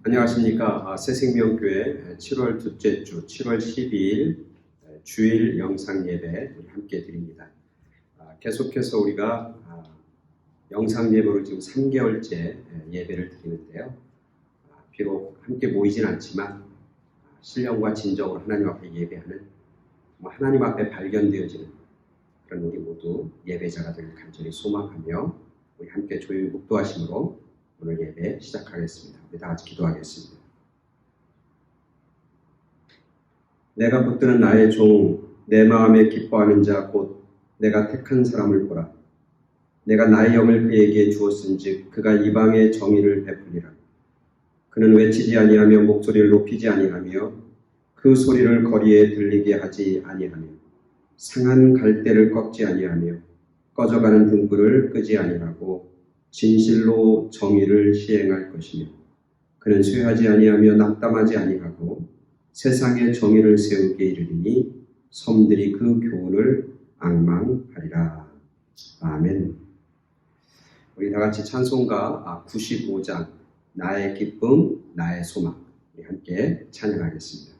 안녕하십니까. 새생명교회 7월 둘째 주 7월 12일 주일 영상 예배 우리 함께 드립니다. 계속해서 우리가 영상 예배로 지금 3개월째 예배를 드리는데요. 비록 함께 모이진 않지만 신령과 진정으로 하나님 앞에 예배하는 하나님 앞에 발견되어지는 그런 우리 모두 예배자가 되길 간절히 소망하며 우리 함께 조용히 묵도하심으로 오늘 예배 시작하겠습니다. 우리 다 같이 기도하겠습니다. 내가 붙드는 나의 종, 내 마음에 기뻐하는 자 곧 내가 택한 사람을 보라. 내가 나의 영을 그에게 주었은즉 그가 이방의 정의를 베풀리라. 그는 외치지 아니하며 목소리를 높이지 아니하며 그 소리를 거리에 들리게 하지 아니하며 상한 갈대를 꺾지 아니하며 꺼져가는 등불을 끄지 아니하고 진실로 정의를 시행할 것이며 그는 쇠하지 아니하며 낙담하지 아니하고 세상의 정의를 세우게 이르리니 섬들이 그 교훈을 앙망하리라. 아멘. 우리 다 같이 찬송가 95장 나의 기쁨 나의 소망 우리 함께 찬양하겠습니다.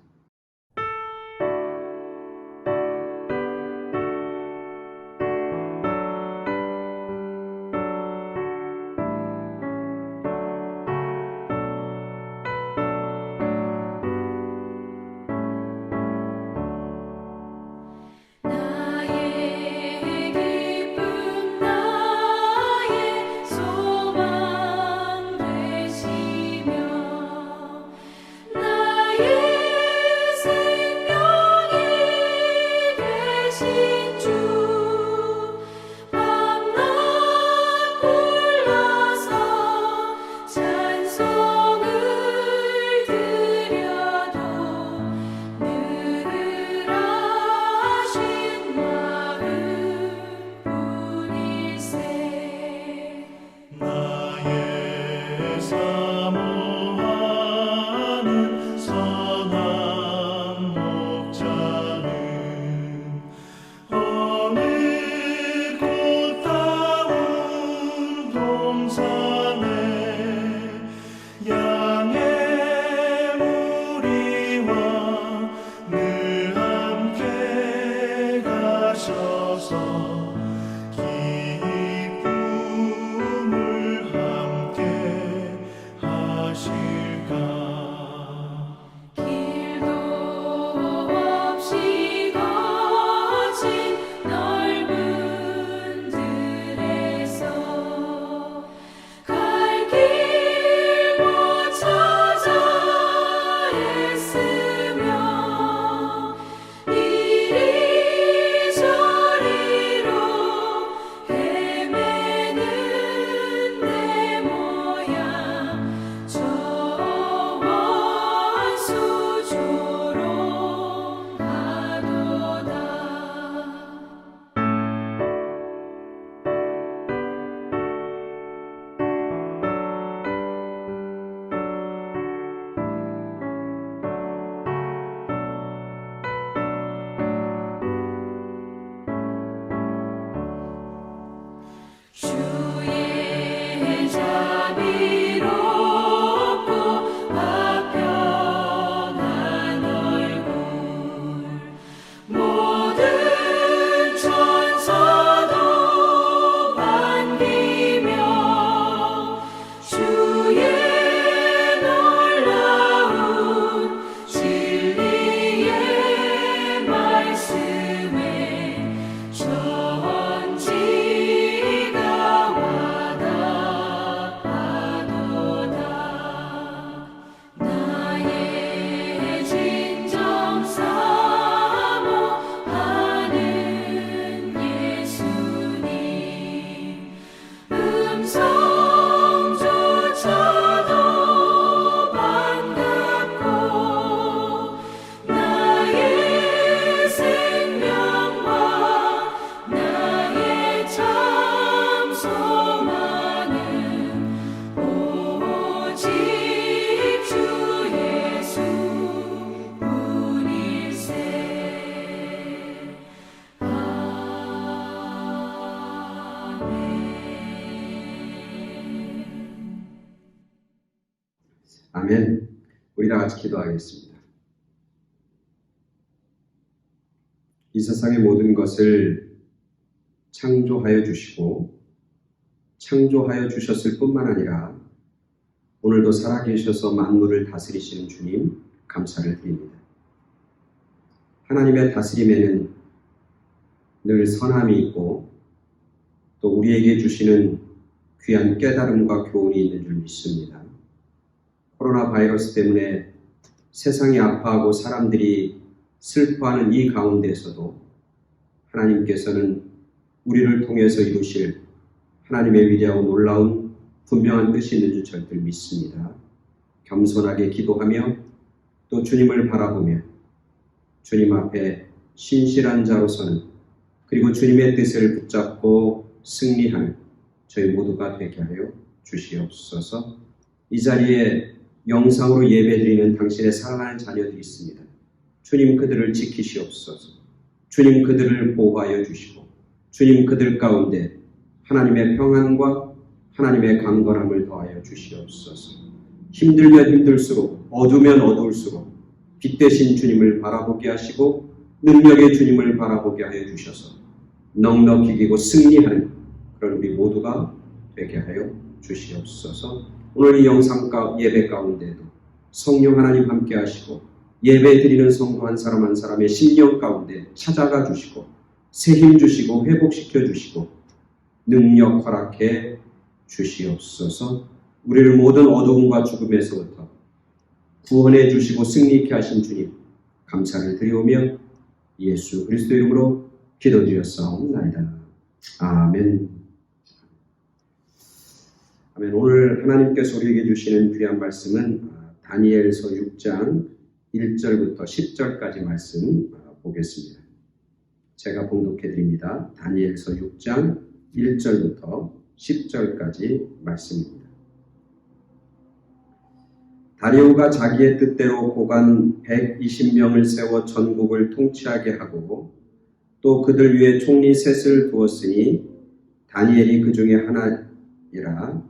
전지가 와닿아도다 아멘. 우리 다 같이 기도하겠습니다. 이 세상의 모든 것을 창조하여 주시고 창조하여 주셨을 뿐만 아니라 오늘도 살아계셔서 만물을 다스리시는 주님 감사를 드립니다. 하나님의 다스림에는 늘 선함이 있고 또 우리에게 주시는 귀한 깨달음과 교훈이 있는 줄 믿습니다. 코로나 바이러스 때문에 세상이 아파하고 사람들이 슬퍼하는 이 가운데에서도 하나님께서는 우리를 통해서 이루실 하나님의 위대하고 놀라운 분명한 뜻이 있는 줄 절대 믿습니다. 겸손하게 기도하며 또 주님을 바라보며 주님 앞에 신실한 자로서는 그리고 주님의 뜻을 붙잡고 승리하는 저희 모두가 되게 하여 주시옵소서. 이 자리에 영상으로 예배드리는 당신의 사랑하는 자녀들이 있습니다. 주님 그들을 지키시옵소서. 주님 그들을 보호하여 주시고 주님 그들 가운데 하나님의 평안과 하나님의 강건함을 더하여 주시옵소서. 힘들면 힘들수록 어두우면 어두울수록 빛 대신 주님을 바라보게 하시고 능력의 주님을 바라보게 하여 주셔서 넉넉히 이기고 승리하는 그런 우리 모두가 되게 하여 주시옵소서. 오늘 이 영상 예배 가운데도 성령 하나님 함께 하시고 예배 드리는 성도 한 사람 한 사람의 심령 가운데 찾아가 주시고 새 힘 주시고 회복시켜 주시고 능력 허락해 주시옵소서. 우리를 모든 어두움과 죽음에서부터 구원해 주시고 승리케 하신 주님 감사를 드리오며 예수 그리스도 이름으로 기도드렸사옵나이다. 아멘. 아멘. 오늘 하나님께서 우리에게 주시는 귀한 말씀은 다니엘서 6장 1절부터 10절까지 말씀 보겠습니다. 제가 봉독해 드립니다. 다니엘서 6장 1절부터 10절까지 말씀입니다. 다리오가 자기의 뜻대로 고관 120명을 세워 전국을 통치하게 하고 또 그들 위에 총리 셋을 두었으니 다니엘이 그 중에 하나이라.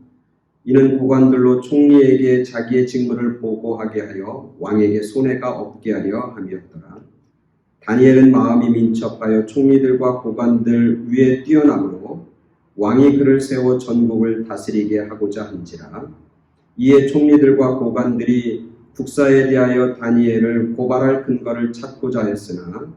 이는 고관들로 총리에게 자기의 직무를 보고하게 하여 왕에게 손해가 없게 하려 함이었더라. 다니엘은 마음이 민첩하여 총리들과 고관들 위에 뛰어남으로 왕이 그를 세워 전국을 다스리게 하고자 한지라. 이에 총리들과 고관들이 국사에 대하여 다니엘을 고발할 근거를 찾고자 했으나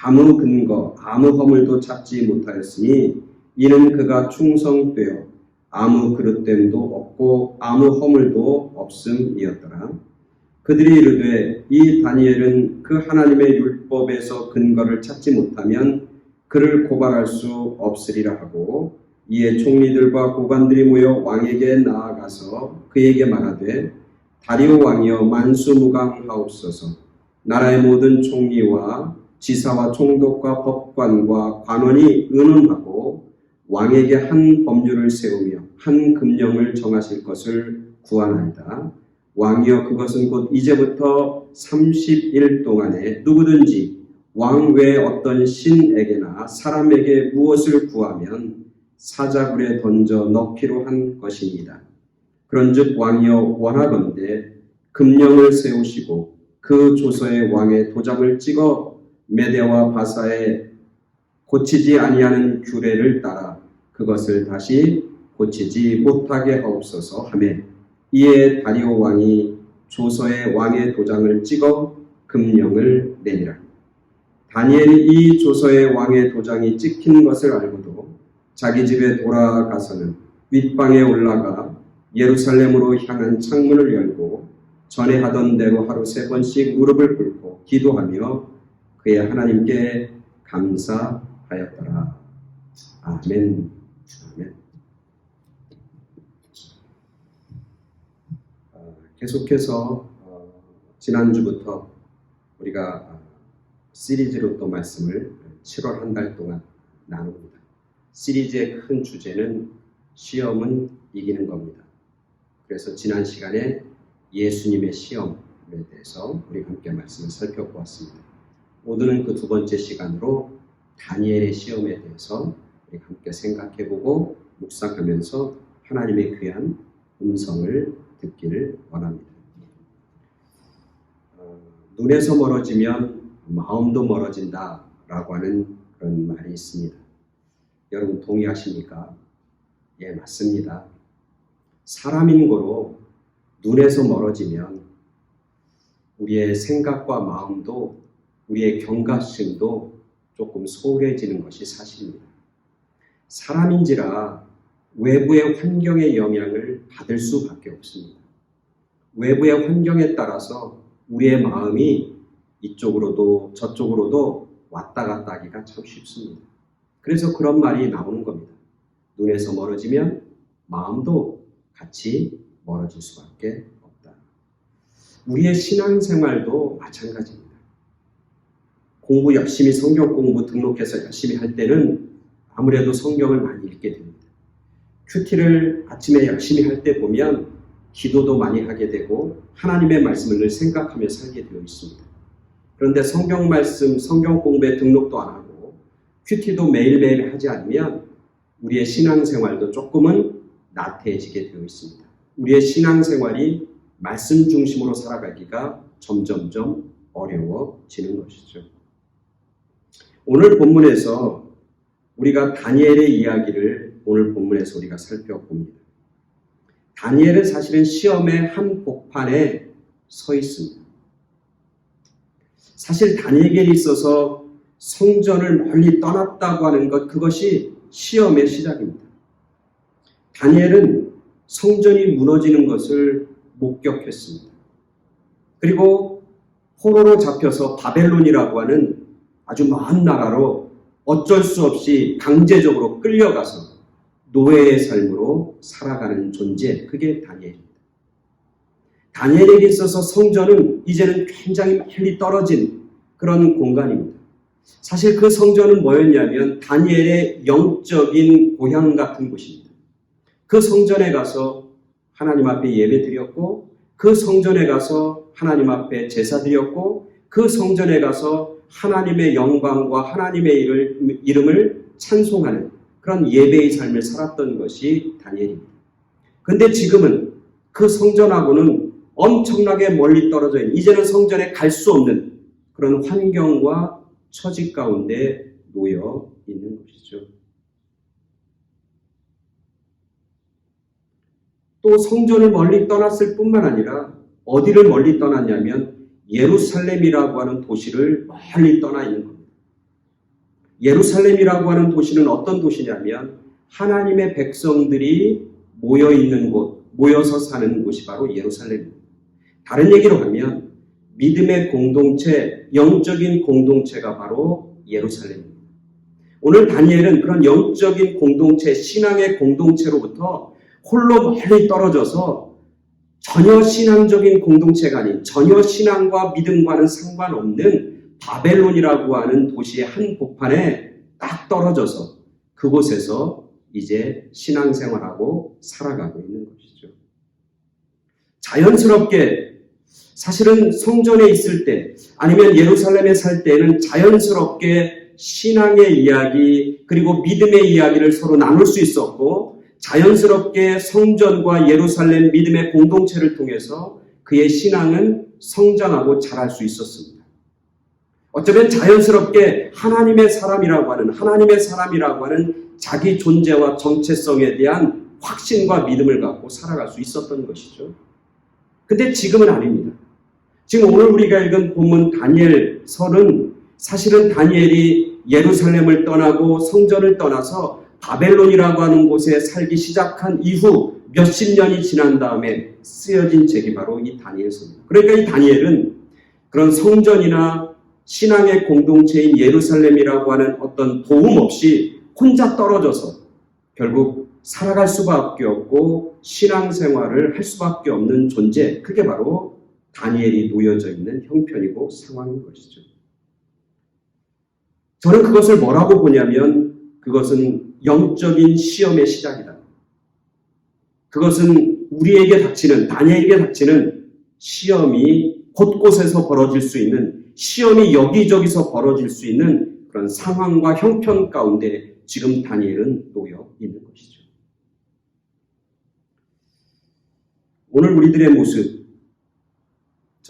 아무 근거, 아무 허물도 찾지 못하였으니 이는 그가 충성되어 아무 그릇됨도 없고 아무 허물도 없음이었더라. 그들이 이르되 이 다니엘은 그 하나님의 율법에서 근거를 찾지 못하면 그를 고발할 수 없으리라 하고 이에 총리들과 고관들이 모여 왕에게 나아가서 그에게 말하되 다리오 왕이여 만수무강하옵소서. 나라의 모든 총리와 지사와 총독과 법관과 관원이 의논하고 왕에게 한 법률을 세우며 한 금령을 정하실 것을 구하나이다. 왕이여 그것은 곧 이제부터 30일 동안에 누구든지 왕 외에 어떤 신에게나 사람에게 무엇을 구하면 사자굴에 던져 넣기로 한 것입니다. 그런즉 왕이여 원하건대 금령을 세우시고 그 조서에 왕의 도장을 찍어 메대와 바사에 고치지 아니하는 규례를 따라 그것을 다시 고치지 못하게 하옵소서 하매 이에 다리오 왕이 조서에 왕의 도장을 찍어 금령을 내니라. 다니엘이 이 조서에 왕의 도장이 찍힌 것을 알고도 자기 집에 돌아가서는 윗방에 올라가 예루살렘으로 향한 창문을 열고 전에 하던 대로 하루 3번씩 무릎을 꿇고 기도하며 그의 하나님께 감사하였더라. 아멘. 아멘. 계속해서 지난주부터 우리가 시리즈로 또 말씀을 7월 한 달 동안 나눕니다. 시리즈의 큰 주제는 시험은 이기는 겁니다. 그래서 지난 시간에 예수님의 시험에 대해서 우리 함께 말씀을 살펴보았습니다. 오늘은 그 두 번째 시간으로 다니엘의 시험에 대해서 우리 함께 생각해보고 묵상하면서 하나님의 귀한 음성을 듣기를 원합니다. 눈에서 멀어지면 마음도 멀어진다라고 하는 그런 말이 있습니다. 여러분 동의하십니까? 예, 맞습니다. 사람인 거로 눈에서 멀어지면 우리의 생각과 마음도 우리의 경각심도 조금 소홀해지는 것이 사실입니다. 사람인지라 외부의 환경의 영향을 받을 수밖에 없습니다. 외부의 환경에 따라서 우리의 마음이 이쪽으로도 저쪽으로도 왔다 갔다 하기가 참 쉽습니다. 그래서 그런 말이 나오는 겁니다. 눈에서 멀어지면 마음도 같이 멀어질 수밖에 없다. 우리의 신앙생활도 마찬가지입니다. 공부 열심히 성경 공부 등록해서 열심히 할 때는 아무래도 성경을 많이 읽게 됩니다. 큐티를 아침에 열심히 할 때 보면 기도도 많이 하게 되고 하나님의 말씀을 늘 생각하며 살게 되어 있습니다. 그런데 성경 말씀, 성경 공부에 등록도 안 하고 큐티도 매일매일 하지 않으면 우리의 신앙생활도 조금은 나태해지게 되어 있습니다. 우리의 신앙생활이 말씀 중심으로 살아가기가 점점점 어려워지는 것이죠. 오늘 본문에서 우리가 다니엘의 이야기를 오늘 본문에서 우리가 살펴봅니다. 다니엘은 사실은 시험의 한 복판에 서 있습니다. 사실 다니엘에게 있어서 성전을 멀리 떠났다고 하는 것, 그것이 시험의 시작입니다. 다니엘은 성전이 무너지는 것을 목격했습니다. 그리고 포로로 잡혀서 바벨론이라고 하는 아주 먼 나라로 어쩔 수 없이 강제적으로 끌려가서 노예의 삶으로 살아가는 존재, 그게 다니엘입니다. 다니엘에게 있어서 성전은 이제는 굉장히 멀리 떨어진 그런 공간입니다. 사실 그 성전은 뭐였냐면 다니엘의 영적인 고향 같은 곳입니다. 그 성전에 가서 하나님 앞에 예배 드렸고, 그 성전에 가서 하나님 앞에 제사 드렸고, 그 성전에 가서 하나님의 영광과 하나님의 이름을 찬송하는 그런 예배의 삶을 살았던 것이 다니엘입니다. 근데 지금은 그 성전하고는 엄청나게 멀리 떨어져 있는, 이제는 성전에 갈 수 없는 그런 환경과 처지 가운데 놓여 있는 것이죠. 또 성전을 멀리 떠났을 뿐만 아니라 어디를 멀리 떠났냐면 예루살렘이라고 하는 도시를 멀리 떠나 있는 겁니다. 예루살렘이라고 하는 도시는 어떤 도시냐면 하나님의 백성들이 모여 있는 곳, 모여서 사는 곳이 바로 예루살렘입니다. 다른 얘기로 하면 믿음의 공동체, 영적인 공동체가 바로 예루살렘입니다. 오늘 다니엘은 그런 영적인 공동체, 신앙의 공동체로부터 홀로 멀리 떨어져서 전혀 신앙적인 공동체가 아닌, 전혀 신앙과 믿음과는 상관없는 바벨론이라고 하는 도시의 한 복판에 딱 떨어져서 그곳에서 이제 신앙생활하고 살아가고 있는 것이죠. 자연스럽게 사실은 성전에 있을 때 아니면 예루살렘에 살 때는 자연스럽게 신앙의 이야기 그리고 믿음의 이야기를 서로 나눌 수 있었고, 자연스럽게 성전과 예루살렘 믿음의 공동체를 통해서 그의 신앙은 성장하고 자랄 수 있었습니다. 어쩌면 자연스럽게 하나님의 사람이라고 하는 자기 존재와 정체성에 대한 확신과 믿음을 갖고 살아갈 수 있었던 것이죠. 근데 지금은 아닙니다. 지금 오늘 우리가 읽은 본문 다니엘서는 사실은 다니엘이 예루살렘을 떠나고 성전을 떠나서 바벨론이라고 하는 곳에 살기 시작한 이후 몇십 년이 지난 다음에 쓰여진 책이 바로 이 다니엘서입니다. 그러니까 이 다니엘은 그런 성전이나 신앙의 공동체인 예루살렘이라고 하는 어떤 도움 없이 혼자 떨어져서 결국 살아갈 수밖에 없고 신앙생활을 할 수밖에 없는 존재, 그게 바로 다니엘이 놓여져 있는 형편이고 상황인 것이죠. 저는 그것을 뭐라고 보냐면 그것은 영적인 시험의 시작이다. 그것은 우리에게 닥치는, 다니엘에게 닥치는 시험이 곳곳에서 벌어질 수 있는, 시험이 여기저기서 벌어질 수 있는 그런 상황과 형편 가운데 지금 다니엘은 놓여 있는 것이죠. 오늘 우리들의 모습,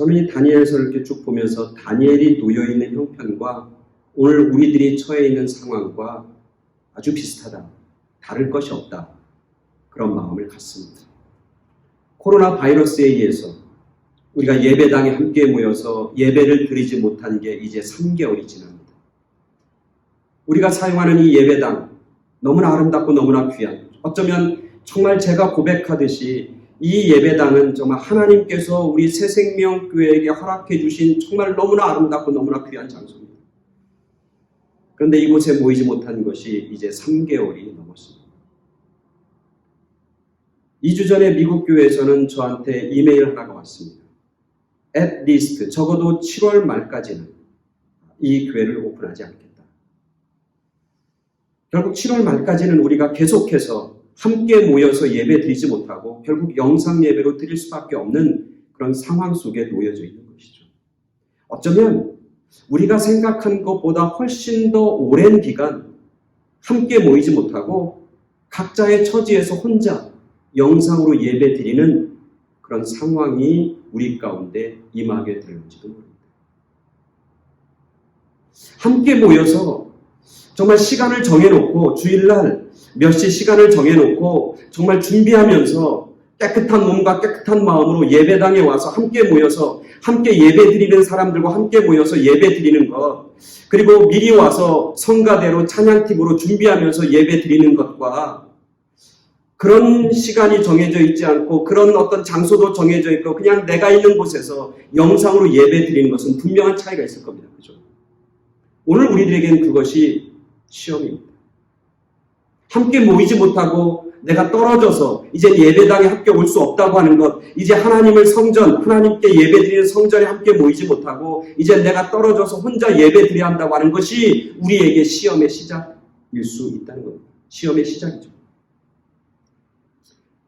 저는 이 다니엘서를 이렇게 쭉 보면서 다니엘이 놓여있는 형편과 오늘 우리들이 처해 있는 상황과 아주 비슷하다. 다를 것이 없다. 그런 마음을 갖습니다. 코로나 바이러스에 의해서 우리가 예배당에 함께 모여서 예배를 드리지 못한 게 이제 3개월이 지납니다. 우리가 사용하는 이 예배당 너무나 아름답고 너무나 귀한, 어쩌면 정말 제가 고백하듯이 이 예배당은 정말 하나님께서 우리 새생명교회에게 허락해 주신 정말 너무나 아름답고 너무나 귀한 장소입니다. 그런데 이곳에 모이지 못한 것이 이제 3개월이 넘었습니다. 2주 전에 미국 교회에서는 저한테 이메일 하나가 왔습니다. At least 적어도 7월 말까지는 이 교회를 오픈하지 않겠다. 결국 7월 말까지는 우리가 계속해서 함께 모여서 예배 드리지 못하고 결국 영상 예배로 드릴 수밖에 없는 그런 상황 속에 놓여져 있는 것이죠. 어쩌면 우리가 생각한 것보다 훨씬 더 오랜 기간 함께 모이지 못하고 각자의 처지에서 혼자 영상으로 예배 드리는 그런 상황이 우리 가운데 임하게 될지도 모릅니다. 함께 모여서 정말 시간을 정해놓고 주일날 몇 시 시간을 정해놓고 정말 준비하면서 깨끗한 몸과 깨끗한 마음으로 예배당에 와서 함께 모여서 함께 예배 드리는 사람들과 함께 모여서 예배 드리는 것, 그리고 미리 와서 성가대로 찬양팀으로 준비하면서 예배 드리는 것과 그런 시간이 정해져 있지 않고 그런 어떤 장소도 정해져 있고 그냥 내가 있는 곳에서 영상으로 예배 드리는 것은 분명한 차이가 있을 겁니다. 그죠? 오늘 우리들에게는 그것이 시험입니다. 함께 모이지 못하고 내가 떨어져서 이제 예배당에 함께 올 수 없다고 하는 것, 이제 하나님을 성전, 하나님께 예배드리는 성전에 함께 모이지 못하고 이제 내가 떨어져서 혼자 예배드려야 한다고 하는 것이 우리에게 시험의 시작일 수 있다는 겁니다. 시험의 시작이죠.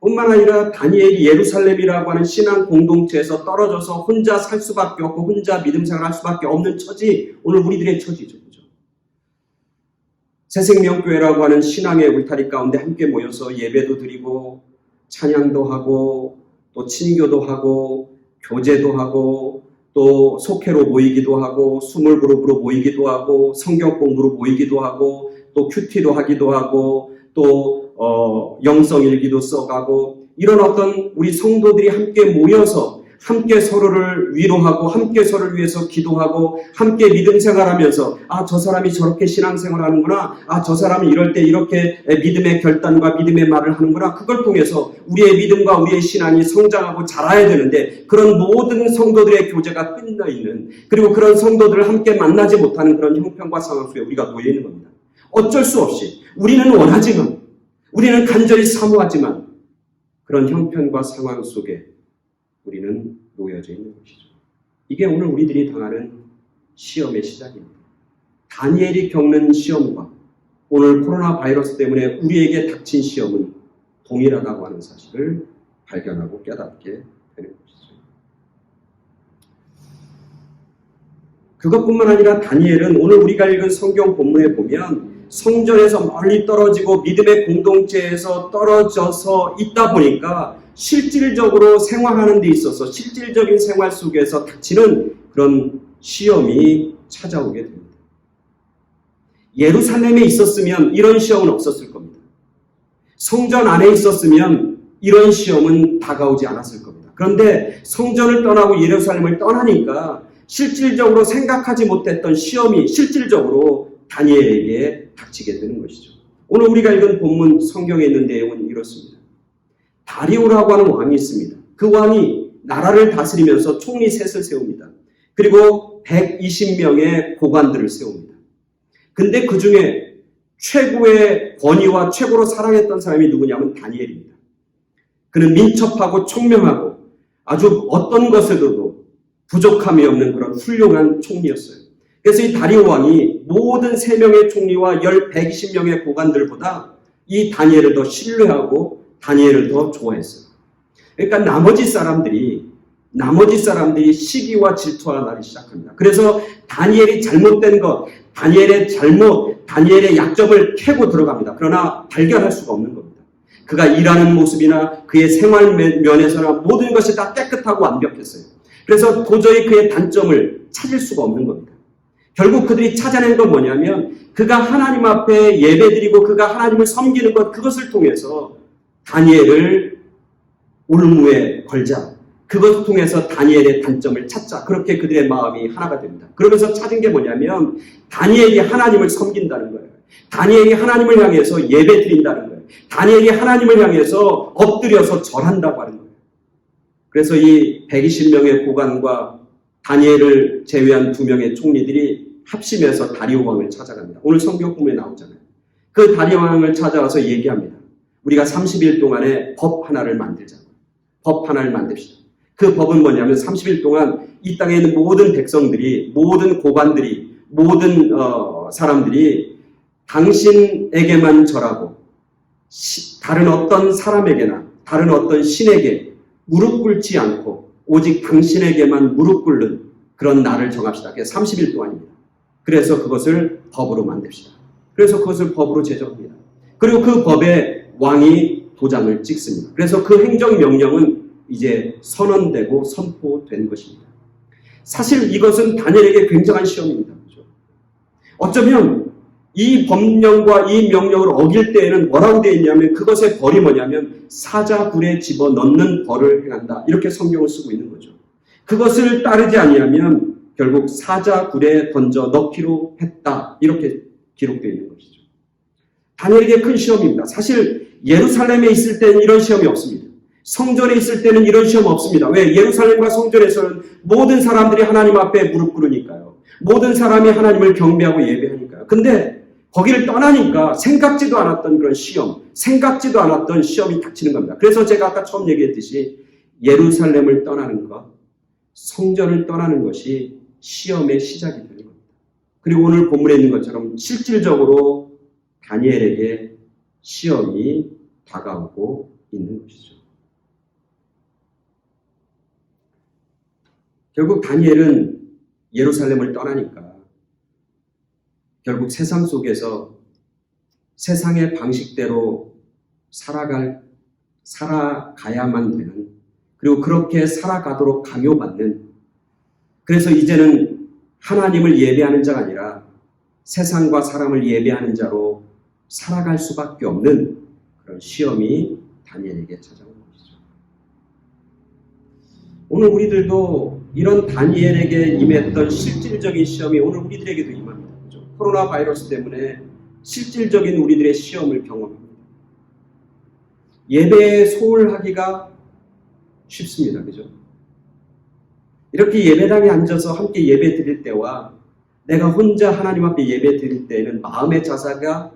뿐만 아니라 다니엘이 예루살렘이라고 하는 신앙 공동체에서 떨어져서 혼자 살 수밖에 없고 혼자 믿음 생활할 수밖에 없는 처지, 오늘 우리들의 처지죠. 새생명교회라고 하는 신앙의 울타리 가운데 함께 모여서 예배도 드리고 찬양도 하고 또 친교도 하고 교제도 하고 또 속회로 모이기도 하고 스몰 그룹으로 모이기도 하고 성경 공부로 모이기도 하고 또 큐티도 하기도 하고 또 영성일기도 써가고 이런 어떤 우리 성도들이 함께 모여서 함께 서로를 위로하고 함께 서로를 위해서 기도하고 함께 믿음 생활하면서 저 사람이 저렇게 신앙생활하는구나, 저 사람이 이럴 때 이렇게 믿음의 결단과 믿음의 말을 하는구나, 그걸 통해서 우리의 믿음과 우리의 신앙이 성장하고 자라야 되는데 그런 모든 성도들의 교제가 끝나있는, 그리고 그런 성도들을 함께 만나지 못하는 그런 형편과 상황 속에 우리가 놓여 있는 겁니다. 어쩔 수 없이 우리는 원하지만, 우리는 간절히 사모하지만 그런 형편과 상황 속에 우리는 놓여져 있는 것이죠. 이게 오늘 우리들이 당하는 시험의 시작입니다. 다니엘이 겪는 시험과 오늘 코로나 바이러스 때문에 우리에게 닥친 시험은 동일하다고 하는 사실을 발견하고 깨닫게 되는 것이죠. 그것뿐만 아니라 다니엘은 오늘 우리가 읽은 성경 본문에 보면 성전에서 멀리 떨어지고 믿음의 공동체에서 떨어져서 있다 보니까 실질적으로 생활하는 데 있어서 실질적인 생활 속에서 닥치는 그런 시험이 찾아오게 됩니다. 예루살렘에 있었으면 이런 시험은 없었을 겁니다. 성전 안에 있었으면 이런 시험은 다가오지 않았을 겁니다. 그런데 성전을 떠나고 예루살렘을 떠나니까 실질적으로 생각하지 못했던 시험이 실질적으로 다니엘에게 닥치게 되는 것이죠. 오늘 우리가 읽은 본문 성경에 있는 내용은 이렇습니다. 다리오라고 하는 왕이 있습니다. 그 왕이 나라를 다스리면서 총리 셋을 세웁니다. 그리고 120명의 고관들을 세웁니다. 근데 그 중에 최고의 권위와 최고로 사랑했던 사람이 누구냐면 다니엘입니다. 그는 민첩하고 총명하고 아주 어떤 것에도 부족함이 없는 그런 훌륭한 총리였어요. 그래서 이 다리오 왕이 모든 3명의 총리와 120명의 고관들보다 이 다니엘을 더 신뢰하고 다니엘을 더 좋아했어요. 그러니까 나머지 사람들이 시기와 질투가 나기 시작합니다. 그래서 다니엘이 잘못된 것, 다니엘의 잘못, 다니엘의 약점을 캐고 들어갑니다. 그러나 발견할 수가 없는 겁니다. 그가 일하는 모습이나 그의 생활 면에서나 모든 것이 다 깨끗하고 완벽했어요. 그래서 도저히 그의 단점을 찾을 수가 없는 겁니다. 결국 그들이 찾아낸 건 뭐냐면 그가 하나님 앞에 예배드리고 그가 하나님을 섬기는 것, 그것을 통해서 다니엘을 올무에 걸자. 그것을 통해서 다니엘의 단점을 찾자. 그렇게 그들의 마음이 하나가 됩니다. 그러면서 찾은 게 뭐냐면 다니엘이 하나님을 섬긴다는 거예요. 다니엘이 하나님을 향해서 예배드린다는 거예요. 다니엘이 하나님을 향해서 엎드려서 절한다고 하는 거예요. 그래서 이 120명의 고관과 다니엘을 제외한 2명의 총리들이 합심해서 다리오 왕을 찾아갑니다. 오늘 성경 본문에 나오잖아요. 그 다리오 왕을 찾아와서 얘기합니다. 우리가 30일 동안에 법 하나를 만들자고. 법 하나를 만듭시다. 그 법은 뭐냐면 30일 동안 이 땅에 있는 모든 백성들이, 모든 고관들이, 모든 사람들이 당신에게만 절하고 다른 어떤 사람에게나 다른 어떤 신에게 무릎 꿇지 않고 오직 당신에게만 무릎 꿇는 그런 날을 정합시다. 그게 30일 동안입니다. 그래서 그것을 법으로 만듭시다. 그래서 그것을 법으로 제정합니다. 그리고 그 법에 왕이 도장을 찍습니다. 그래서 그 행정명령은 이제 선언되고 선포된 것입니다. 사실 이것은 다니엘에게 굉장한 시험입니다. 그렇죠? 어쩌면 이 법령과 이 명령을 어길 때에는 뭐라고 되어 있냐면 그것의 벌이 뭐냐면 사자굴에 집어넣는 벌을 행한다. 이렇게 성경을 쓰고 있는 거죠. 그것을 따르지 아니하면 결국 사자굴에 던져 넣기로 했다. 이렇게 기록되어 있는 것이죠. 다니엘에게 큰 시험입니다. 사실 예루살렘에 있을 때는 이런 시험이 없습니다. 성전에 있을 때는 이런 시험 없습니다. 왜? 예루살렘과 성전에서는 모든 사람들이 하나님 앞에 무릎 꿇으니까요. 모든 사람이 하나님을 경배하고 예배하니까요. 근데 거기를 떠나니까 생각지도 않았던 그런 시험, 생각지도 않았던 시험이 닥치는 겁니다. 그래서 제가 아까 처음 얘기했듯이 예루살렘을 떠나는 것, 성전을 떠나는 것이 시험의 시작이 되는 겁니다. 그리고 오늘 본문에 있는 것처럼 실질적으로 다니엘에게 시험이 다가오고 있는 것이죠. 결국 다니엘은 예루살렘을 떠나니까 결국 세상 속에서 세상의 방식대로 살아가야만 되는, 그리고 그렇게 살아가도록 강요받는, 그래서 이제는 하나님을 예배하는 자가 아니라 세상과 사람을 예배하는 자로 살아갈 수밖에 없는 그런 시험이 다니엘에게 찾아온 것이죠. 오늘 우리들도 이런 다니엘에게 임했던 실질적인 시험이 오늘 우리들에게도 임합니다. 그렇죠? 코로나 바이러스 때문에 실질적인 우리들의 시험을 경험합니다. 예배에 소홀하기가 쉽습니다. 그죠? 이렇게 예배당에 앉아서 함께 예배 드릴 때와 내가 혼자 하나님 앞에 예배 드릴 때에는 마음의 자세가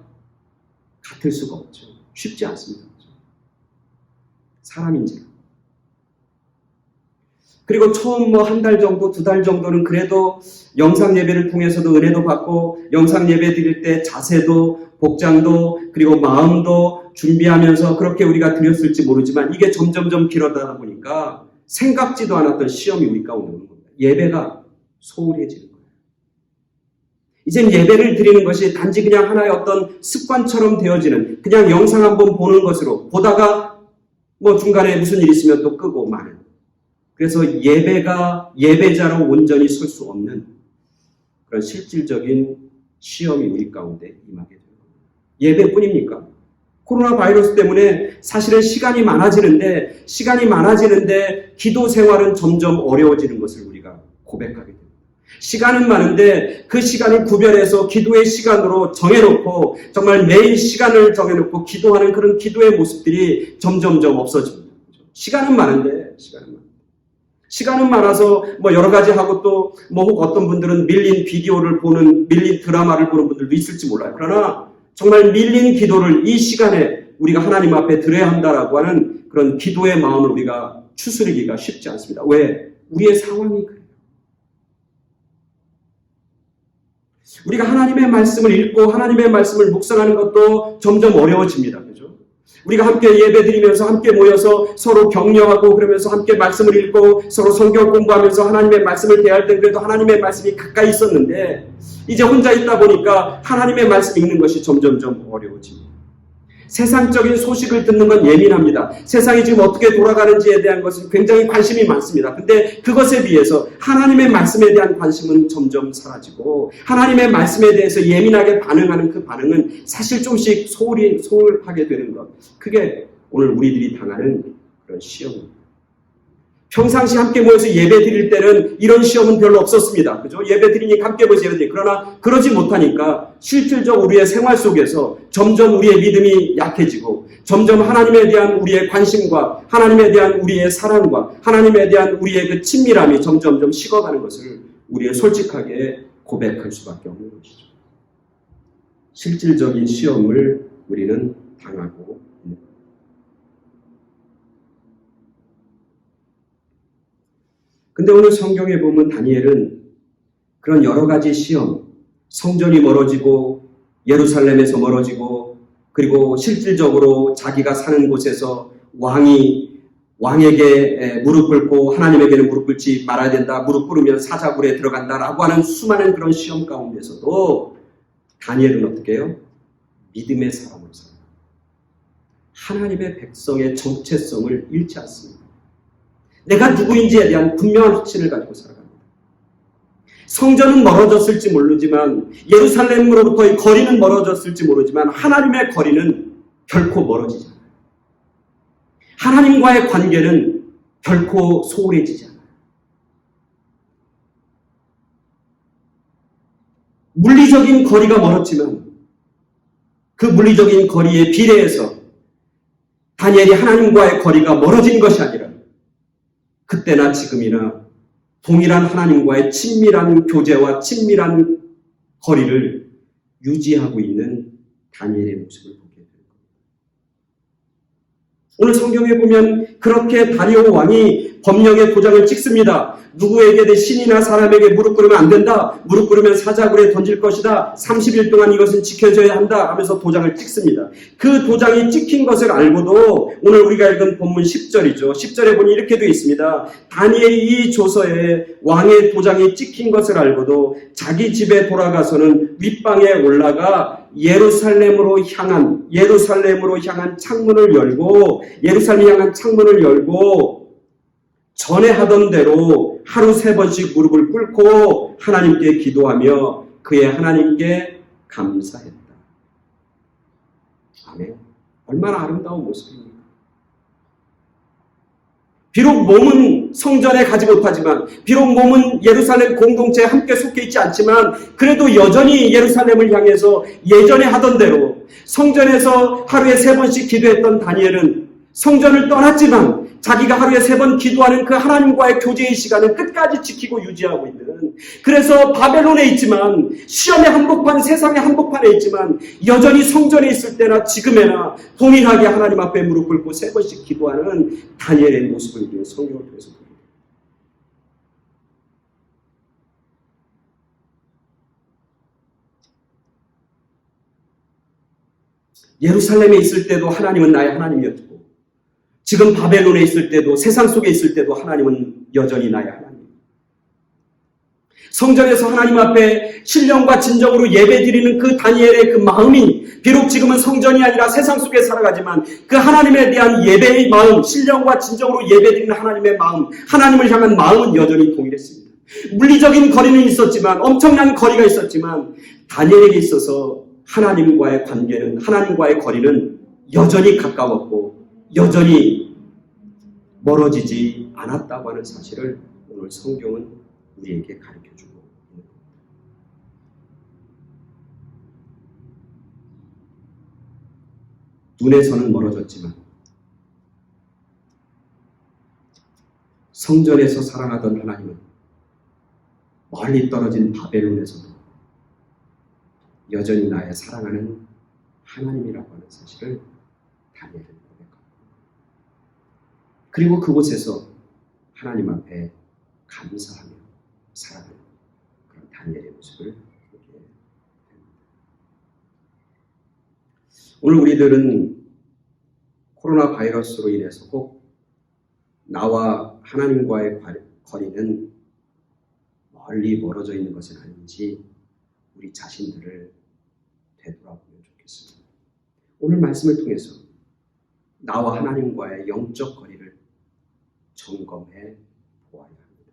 같을 수가 없죠. 쉽지 않습니다. 그죠? 사람인지라. 그리고 처음 한 달 정도, 2달 정도는 그래도 영상 예배를 통해서도 은혜도 받고 영상 예배 드릴 때 자세도 복장도 그리고 마음도 준비하면서 그렇게 우리가 드렸을지 모르지만 이게 점점점 길어지다 보니까 생각지도 않았던 시험이 우리 가운데 오는 겁니다. 예배가 소홀해지는 거예요. 이젠 예배를 드리는 것이 단지 그냥 하나의 어떤 습관처럼 되어지는, 그냥 영상 한번 보는 것으로 보다가 중간에 무슨 일 있으면 또 끄고 마는, 그래서 예배가 예배자로 온전히 설 수 없는 그런 실질적인 시험이 우리 가운데 임하게 되는 겁니다. 예배뿐입니까? 코로나 바이러스 때문에 사실은 시간이 많아지는데 기도 생활은 점점 어려워지는 것을 우리가 고백하게 됩니다. 시간은 많은데 그 시간을 구별해서 기도의 시간으로 정해놓고 정말 매일 시간을 정해놓고 기도하는 그런 기도의 모습들이 점점점 없어집니다. 시간은 많아서 여러 가지 하고 또 혹 어떤 분들은 밀린 비디오를 보는, 밀린 드라마를 보는 분들도 있을지 몰라요. 그러나 정말 밀린 기도를 이 시간에 우리가 하나님 앞에 드려야 한다라고 하는 그런 기도의 마음을 우리가 추스르기가 쉽지 않습니다. 왜? 우리의 상황이 그래요. 우리가 하나님의 말씀을 읽고 하나님의 말씀을 묵상하는 것도 점점 어려워집니다. 그죠? 우리가 함께 예배드리면서 함께 모여서 서로 격려하고 그러면서 함께 말씀을 읽고 서로 성경 공부하면서 하나님의 말씀을 대할 때 그래도 하나님의 말씀이 가까이 있었는데 이제 혼자 있다 보니까 하나님의 말씀 읽는 것이 점점점 어려워집니다. 세상적인 소식을 듣는 건 예민합니다. 세상이 지금 어떻게 돌아가는지에 대한 것은 굉장히 관심이 많습니다. 근데 그것에 비해서 하나님의 말씀에 대한 관심은 점점 사라지고 하나님의 말씀에 대해서 예민하게 반응하는 그 반응은 사실 좀씩 소홀하게 되는 것. 그게 오늘 우리들이 당하는 그런 시험입니다. 평상시 함께 모여서 예배 드릴 때는 이런 시험은 별로 없었습니다. 그죠? 예배 드리니까 함께 모여서 예배 드리 그러나 그러지 못하니까 실질적 우리의 생활 속에서 점점 우리의 믿음이 약해지고 점점 하나님에 대한 우리의 관심과 하나님에 대한 우리의 사랑과 하나님에 대한 우리의 그 친밀함이 점점 식어가는 것을 우리의 솔직하게 고백할 수밖에 없는 것이죠. 실질적인 시험을 우리는 당하고 있는 것입니다. 근데 오늘 성경에 보면 다니엘은 그런 여러 가지 시험, 성전이 멀어지고 예루살렘에서 멀어지고 그리고 실질적으로 자기가 사는 곳에서 왕에게 무릎 꿇고 하나님에게는 무릎 꿇지 말아야 된다. 무릎 꿇으면 사자굴에 들어간다라고 하는 수많은 그런 시험 가운데서도 다니엘은 어떻게 해요? 믿음의 사람으로 살아요. 하나님의 백성의 정체성을 잃지 않습니다. 내가 누구인지에 대한 분명한 확신을 가지고 살아갑니다. 성전은 멀어졌을지 모르지만 예루살렘으로부터의 거리는 멀어졌을지 모르지만 하나님의 거리는 결코 멀어지지 않아요. 하나님과의 관계는 결코 소홀해지지 않아요. 물리적인 거리가 멀었지만 그 물리적인 거리에 비례해서 다니엘이 하나님과의 거리가 멀어진 것이 아니라 그때나 지금이나 동일한 하나님과의 친밀한 교제와 친밀한 거리를 유지하고 있는 다니엘의 모습을 보게 됩니다. 오늘 성경에 보면 그렇게 다리오 왕이 법령의 도장을 찍습니다. 누구에게든 신이나 사람에게 무릎 꿇으면 안 된다. 무릎 꿇으면 사자굴에 던질 것이다. 30일 동안 이것은 지켜져야 한다 하면서 도장을 찍습니다. 그 도장이 찍힌 것을 알고도 오늘 우리가 읽은 본문 10절이죠. 10절에 보니 이렇게 되어 있습니다. 다니엘이 이 조서에 왕의 도장이 찍힌 것을 알고도 자기 집에 돌아가서는 윗방에 올라가 예루살렘으로 향한 창문을 열고 전에 하던 대로 하루 3번씩 무릎을 꿇고 하나님께 기도하며 그의 하나님께 감사했다. 아멘. 얼마나 아름다운 모습입니까? 비록 몸은 성전에 가지 못하지만 비록 몸은 예루살렘 공동체에 함께 속해 있지 않지만 그래도 여전히 예루살렘을 향해서 예전에 하던 대로 성전에서 하루에 3번씩 기도했던 다니엘은 성전을 떠났지만 자기가 하루에 3번 기도하는 그 하나님과의 교제의 시간을 끝까지 지키고 유지하고 있는, 그래서 바벨론에 있지만 시험의 한복판, 세상의 한복판에 있지만 여전히 성전에 있을 때나 지금에나 동일하게 하나님 앞에 무릎 꿇고 3번씩 기도하는 다니엘의 모습을 우리는 성경을 통해서 봅니다. 예루살렘에 있을 때도 하나님은 나의 하나님이었고 지금 바벨론에 있을 때도 세상 속에 있을 때도 하나님은 여전히 나의 하나님. 성전에서 하나님 앞에 신령과 진정으로 예배드리는 그 다니엘의 그 마음이 비록 지금은 성전이 아니라 세상 속에 살아가지만 그 하나님에 대한 예배의 마음, 신령과 진정으로 예배드리는 하나님의 마음, 하나님을 향한 마음은 여전히 동일했습니다. 물리적인 거리는 있었지만, 엄청난 거리가 있었지만 다니엘에게 있어서 하나님과의 관계는, 하나님과의 거리는 여전히 가까웠고 여전히 멀어지지 않았다고 하는 사실을 오늘 성경은 우리에게 가르쳐주고 있는 겁니다. 눈에서는 멀어졌지만 성전에서 사랑하던 하나님은 멀리 떨어진 바벨론에서도 여전히 나의 사랑하는 하나님이라고 하는 사실을 다니엘은 고백합니다. 그리고 그곳에서 하나님 앞에 감사하며 살아가는 그런 다니엘의 모습을 보게 됩니다. 오늘 우리들은 코로나 바이러스로 인해서 꼭 나와 하나님과의 거리는 멀리 멀어져 있는 것은 아닌지 우리 자신들을 되돌아보면 좋겠습니다. 오늘 말씀을 통해서 나와 하나님과의 영적 거리를 점검해 보아야 합니다.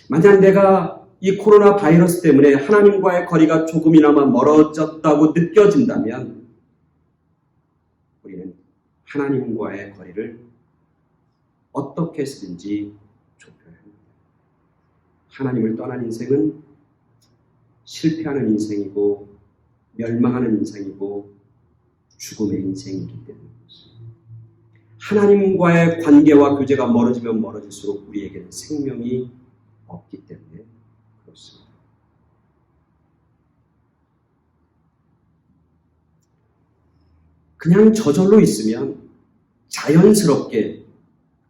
만약 내가 이 코로나 바이러스 때문에 하나님과의 거리가 조금이나마 멀어졌다고 느껴진다면 우리는 하나님과의 거리를 어떻게 해서든지 좁혀야 합니다. 하나님을 떠난 인생은 실패하는 인생이고 멸망하는 인생이고 죽음의 인생이기 때문에 하나님과의 관계와 교제가 멀어지면 멀어질수록 우리에게는 생명이 없기 때문에 그렇습니다. 그냥 저절로 있으면 자연스럽게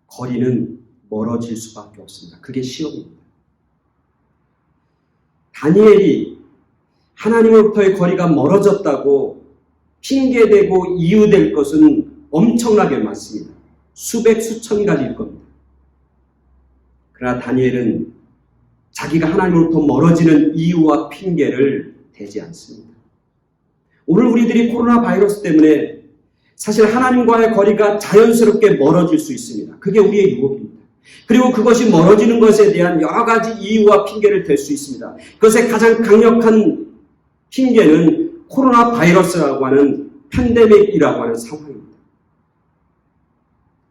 거리는 멀어질 수밖에 없습니다. 그게 시험입니다. 다니엘이 하나님으로부터의 거리가 멀어졌다고 핑계대고 이유될 것은 엄청나게 많습니다. 수백 수천 가지일 겁니다. 그러나 다니엘은 자기가 하나님으로부터 멀어지는 이유와 핑계를 대지 않습니다. 오늘 우리들이 코로나 바이러스 때문에 사실 하나님과의 거리가 자연스럽게 멀어질 수 있습니다. 그게 우리의 유혹입니다. 그리고 그것이 멀어지는 것에 대한 여러 가지 이유와 핑계를 댈 수 있습니다. 그것의 가장 강력한 핑계는 코로나 바이러스라고 하는 팬데믹이라고 하는 상황입니다.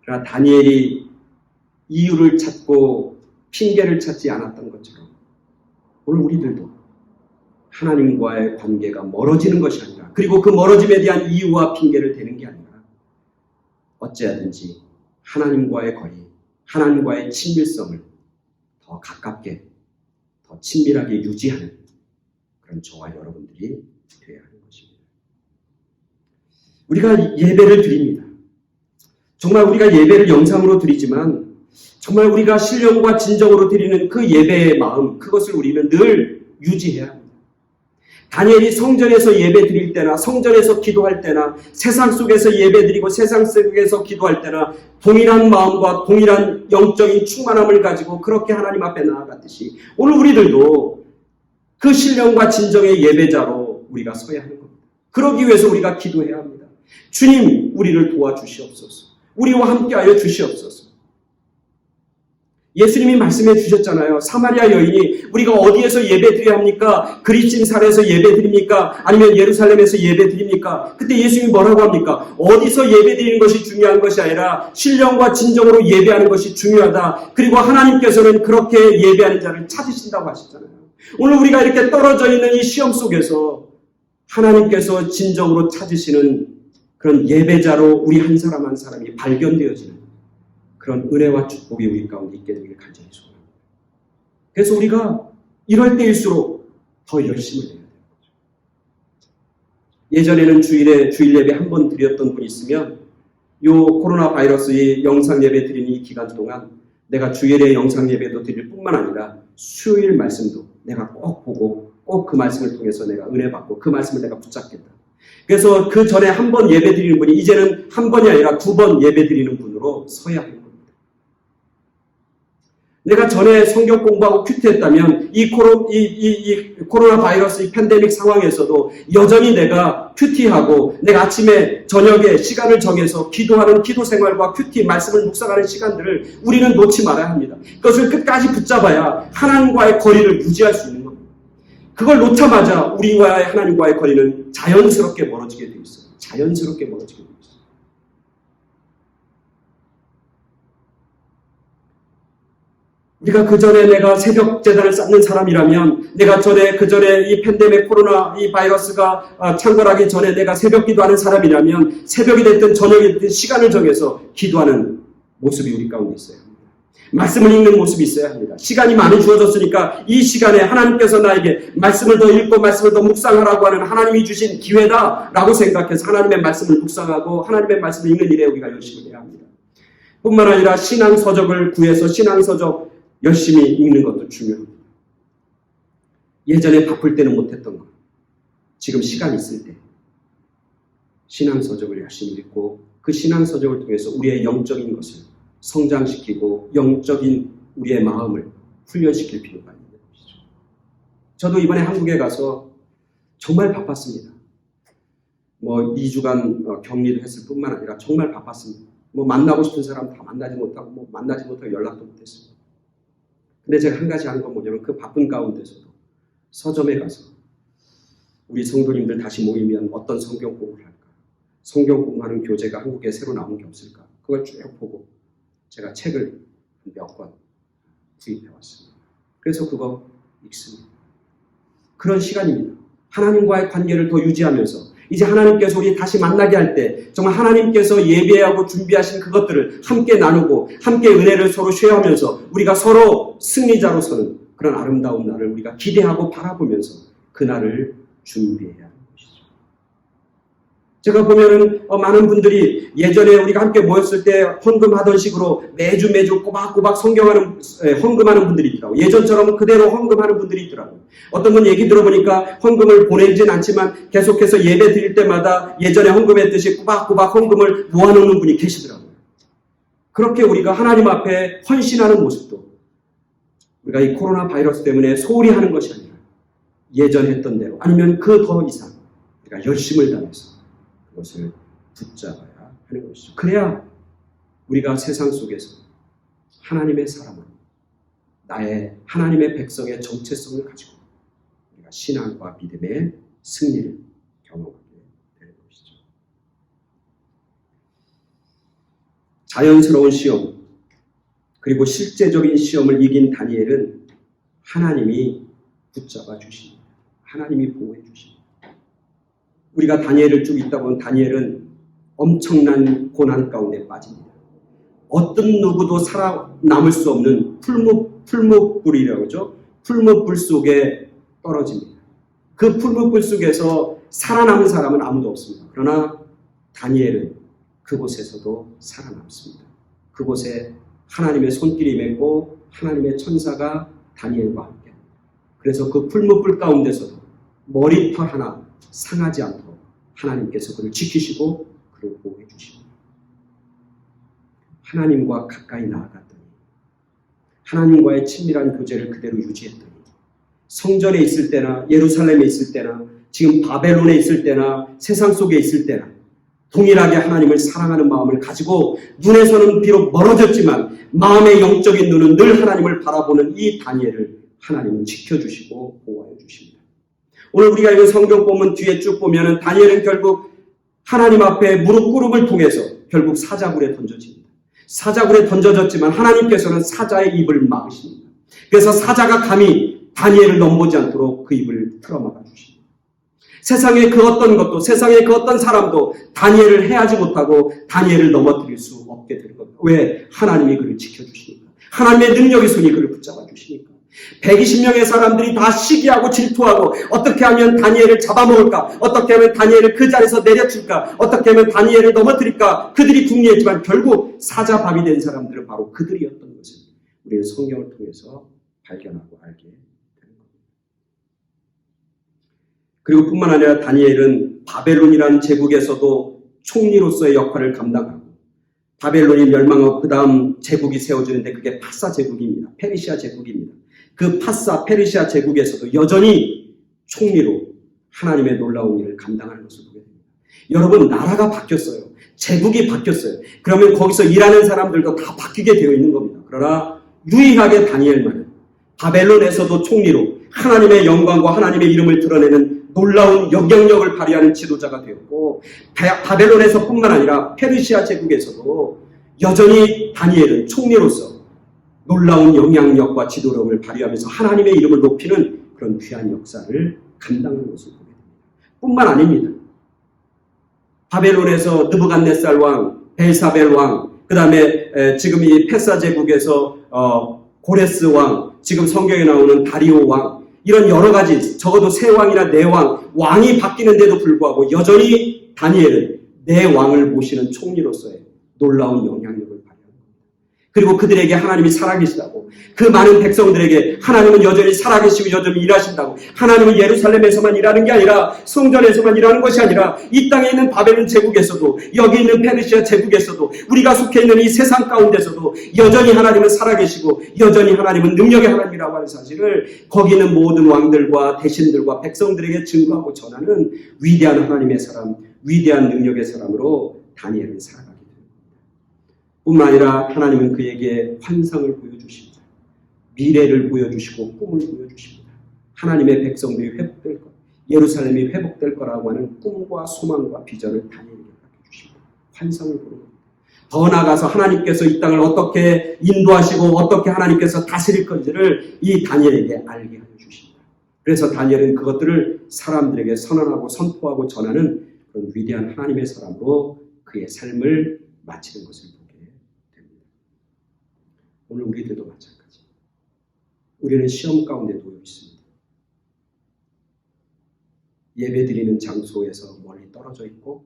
그러나 다니엘이 이유를 찾고 핑계를 찾지 않았던 것처럼 오늘 우리들도 하나님과의 관계가 멀어지는 것이 아니라 그리고 그 멀어짐에 대한 이유와 핑계를 대는 게 아니라 어찌하든지 하나님과의 거리, 하나님과의 친밀성을 더 가깝게, 더 친밀하게 유지하는 그런 저와 여러분들이 되어야 하는 것입니다. 우리가 예배를 드립니다. 정말 우리가 예배를 영상으로 드리지만 정말 우리가 신령과 진정으로 드리는 그 예배의 마음, 그것을 우리는 늘 유지해야 합니다. 다니엘이 성전에서 예배 드릴 때나 성전에서 기도할 때나 세상 속에서 예배 드리고 세상 속에서 기도할 때나 동일한 마음과 동일한 영적인 충만함을 가지고 그렇게 하나님 앞에 나아갔듯이 오늘 우리들도 그 신령과 진정의 예배자로 우리가 서야 하는 겁니다. 그러기 위해서 우리가 기도해야 합니다. 주님, 우리를 도와주시옵소서. 우리와 함께하여 주시옵소서. 예수님이 말씀해 주셨잖아요. 사마리아 여인이 우리가 어디에서 예배 드려야 합니까? 그리심산에서 예배 드립니까? 아니면 예루살렘에서 예배 드립니까? 그때 예수님이 뭐라고 합니까? 어디서 예배 드리는 것이 중요한 것이 아니라 신령과 진정으로 예배하는 것이 중요하다. 그리고 하나님께서는 그렇게 예배하는 자를 찾으신다고 하셨잖아요. 오늘 우리가 이렇게 떨어져 있는 이 시험 속에서 하나님께서 진정으로 찾으시는 그런 예배자로 우리 한 사람 한 사람이 발견되어지는 그런 은혜와 축복이 우리 가운데 있게 되길 간절히 소원합니다. 그래서 우리가 이럴 때일수록 더 열심을 해야 돼요. 예전에는 주일 예배 한 번 드렸던 분이 있으면 요 코로나 바이러스의 영상 예배 드리는 이 기간 동안 내가 주일에 영상 예배도 드릴 뿐만 아니라 수요일 말씀도 내가 꼭 보고 꼭 그 말씀을 통해서 내가 은혜 받고 그 말씀을 내가 붙잡겠다. 그래서 그 전에 한 번 예배 드리는 분이 이제는 한 번이 아니라 2번 예배 드리는 분으로 서야 합니다. 내가 전에 성경 공부하고 큐티했다면 이 코로나 바이러스 이 팬데믹 상황에서도 여전히 내가 큐티하고 내가 아침에 저녁에 시간을 정해서 기도하는 기도 생활과 큐티 말씀을 묵상하는 시간들을 우리는 놓지 말아야 합니다. 그것을 끝까지 붙잡아야 하나님과의 거리를 유지할 수 있는 겁니다. 그걸 놓자마자 우리와의 하나님과의 거리는 자연스럽게 멀어지게 되어 있어요. 자연스럽게 멀어지게 되어 있어요. 우리가 그 전에 내가 새벽 제단을 쌓는 사람이라면 내가 그 전에 이 팬데믹 코로나 이 바이러스가 창궐하기 전에 내가 새벽 기도하는 사람이라면 새벽이 됐든 저녁이 됐든 시간을 정해서 기도하는 모습이 우리 가운데 있어야 합니다. 말씀을 읽는 모습이 있어야 합니다. 시간이 많이 주어졌으니까 이 시간에 하나님께서 나에게 말씀을 더 읽고 말씀을 더 묵상하라고 하는 하나님이 주신 기회다라고 생각해서 하나님의 말씀을 묵상하고 하나님의 말씀을 읽는 일에 우리가 열심히 해야 합니다. 뿐만 아니라 신앙서적을 구해서 신앙서적 열심히 읽는 것도 중요합니다. 예전에 바쁠 때는 못했던 것, 지금 시간 있을 때 신앙서적을 열심히 읽고 그 신앙서적을 통해서 우리의 영적인 것을 성장시키고 영적인 우리의 마음을 훈련시킬 필요가 있는 것이죠. 저도 이번에 한국에 가서 정말 바빴습니다. 뭐 2주간 격리도 했을 뿐만 아니라 정말 바빴습니다. 뭐 만나고 싶은 사람 다 만나지 못하고 연락도 못했습니다. 근데 제가 한 가지 한 건 뭐냐면 그 바쁜 가운데서도 서점에 가서 우리 성도님들 다시 모이면 어떤 성경 공부를 할까? 성경 공부하는 교재가 한국에 새로 나온 게 없을까? 그걸 쭉 보고 제가 책을 몇 권 구입해 왔습니다. 그래서 그거 읽습니다. 그런 시간입니다. 하나님과의 관계를 더 유지하면서 이제 하나님께서 우리 다시 만나게 할 때 정말 하나님께서 예배하고 준비하신 그것들을 함께 나누고 함께 은혜를 서로 쉐어하면서 우리가 서로 승리자로 서는 그런 아름다운 날을 우리가 기대하고 바라보면서 그 날을 준비해야 하는 것이죠. 제가 보면은 많은 분들이 예전에 우리가 함께 모였을 때 헌금하던 식으로 매주 꼬박꼬박 헌금하는 분들이 있더라고요. 예전처럼 그대로 헌금하는 분들이 있더라고요. 어떤 분 얘기 들어보니까 헌금을 보내진 않지만 계속해서 예배 드릴 때마다 예전에 헌금했듯이 꼬박꼬박 헌금을 모아놓는 분이 계시더라고요. 그렇게 우리가 하나님 앞에 헌신하는 모습도 우리가 이 코로나 바이러스 때문에 소홀히 하는 것이 아니라 예전 했던 대로 아니면 그 더 이상 우리가 열심을 다해서 그것을 붙잡아야 하는 것이죠. 그래야 우리가 세상 속에서 하나님의 사람은 나의 하나님의 백성의 정체성을 가지고 우리가 신앙과 믿음의 승리를 경험하게 되는 것이죠. 자연스러운 시험 그리고 실제적인 시험을 이긴 다니엘은 하나님이 붙잡아 주십니다. 하나님이 보호해 주십니다. 우리가 다니엘을 쭉 읽다 보면 다니엘은 엄청난 고난 가운데 빠집니다. 어떤 누구도 살아남을 수 없는 풀무불이라고 하죠. 풀무불 속에 떨어집니다. 그 풀무불 속에서 살아남은 사람은 아무도 없습니다. 그러나 다니엘은 그곳에서도 살아남습니다. 그곳에 하나님의 손길이 맺고 하나님의 천사가 다니엘과 함께 합니다. 그래서 그 풀무불 가운데서도 머리털 하나 상하지 않도록 하나님께서 그를 지키시고 그를 보호해 주십니다. 하나님과 가까이 나아갔더니 하나님과의 친밀한 교제를 그대로 유지했더니 성전에 있을 때나 예루살렘에 있을 때나 지금 바벨론에 있을 때나 세상 속에 있을 때나 동일하게 하나님을 사랑하는 마음을 가지고 눈에서는 비록 멀어졌지만 마음의 영적인 눈은 늘 하나님을 바라보는 이 다니엘을 하나님은 지켜주시고 보호해 주십니다. 오늘 우리가 읽은 성경 본문 뒤에 쭉 보면은 다니엘은 결국 하나님 앞에 무릎 꿇음을 통해서 결국 사자굴에 던져집니다. 사자굴에 던져졌지만 하나님께서는 사자의 입을 막으십니다. 그래서 사자가 감히 다니엘을 넘보지 않도록 그 입을 틀어막아 주십니다. 세상의 그 어떤 것도 세상의 그 어떤 사람도 다니엘을 해하지 못하고 다니엘을 넘어뜨릴 수 없게 되는 겁니다. 왜? 하나님이 그를 지켜주시니까. 하나님의 능력의 손이 그를 붙잡아 주시니까. 120명의 사람들이 다 시기하고 질투하고 어떻게 하면 다니엘을 잡아먹을까? 어떻게 하면 다니엘을 그 자리에서 내려칠까? 어떻게 하면 다니엘을 넘어뜨릴까? 그들이 궁리했지만 결국 사자밥이 된 사람들은 바로 그들이었던 것을 우리는 성경을 통해서 발견하고 알게 되는 겁니다. 그리고 뿐만 아니라 다니엘은 바벨론이라는 제국에서도 총리로서의 역할을 감당하고 바벨론이 멸망하고 그 다음 제국이 세워지는데 그게 파사 제국입니다. 페르시아 제국입니다. 그 파사 페르시아 제국에서도 여전히 총리로 하나님의 놀라운 일을 감당하는 것을 보게 됩니다. 여러분 나라가 바뀌었어요. 제국이 바뀌었어요. 그러면 거기서 일하는 사람들도 다 바뀌게 되어 있는 겁니다. 그러나 유일하게 다니엘만은 바벨론에서도 총리로 하나님의 영광과 하나님의 이름을 드러내는 놀라운 영향력을 발휘하는 지도자가 되었고 바벨론에서 뿐만 아니라 페르시아 제국에서도 여전히 다니엘은 총리로서 놀라운 영향력과 지도력을 발휘하면서 하나님의 이름을 높이는 그런 귀한 역사를 감당하는 것을 보게 됩니다. 뿐만 아닙니다. 바벨론에서 느부갓네살 왕, 벨사벨 왕, 그 다음에 지금 이 페사 제국에서 고레스 왕, 지금 성경에 나오는 다리오 왕, 이런 여러 가지 적어도 세 왕이나 네 왕이 바뀌는데도 불구하고 여전히 다니엘은 네 왕을 모시는 총리로서의 놀라운 영향력을 발휘합니다. 그리고 그들에게 하나님이 살아계시다고, 그 많은 백성들에게 하나님은 여전히 살아계시고 여전히 일하신다고, 하나님은 예루살렘에서만 일하는 게 아니라 성전에서만 일하는 것이 아니라 이 땅에 있는 바벨론 제국에서도 여기 있는 페르시아 제국에서도 우리가 속해 있는 이 세상 가운데서도 여전히 하나님은 살아계시고 여전히 하나님은 능력의 하나님이라고 하는 사실을 거기 있는 모든 왕들과 대신들과 백성들에게 증거하고 전하는 위대한 하나님의 사람 위대한 능력의 사람으로 다니엘은 살아가게 됩니다. 뿐만 아니라 하나님은 그에게 환상을 보여주십니다. 미래를 보여주시고 꿈을 보여주십니다. 하나님의 백성들이 회복될 것, 예루살렘이 회복될 거라고 하는 꿈과 소망과 비전을 다니엘에게 맡겨주십니다. 환상을 보는 겁니다. 더 나아가서 하나님께서 이 땅을 어떻게 인도하시고 어떻게 하나님께서 다스릴 건지를 이 다니엘에게 알게 하여 주십니다. 그래서 다니엘은 그것들을 사람들에게 선언하고 선포하고 전하는 그런 위대한 하나님의 사람으로 그의 삶을 마치는 것을 보게 됩니다. 오늘 우리들도 마찬가지. 우리는 시험 가운데 놓여 있습니다. 예배드리는 장소에서 멀리 떨어져 있고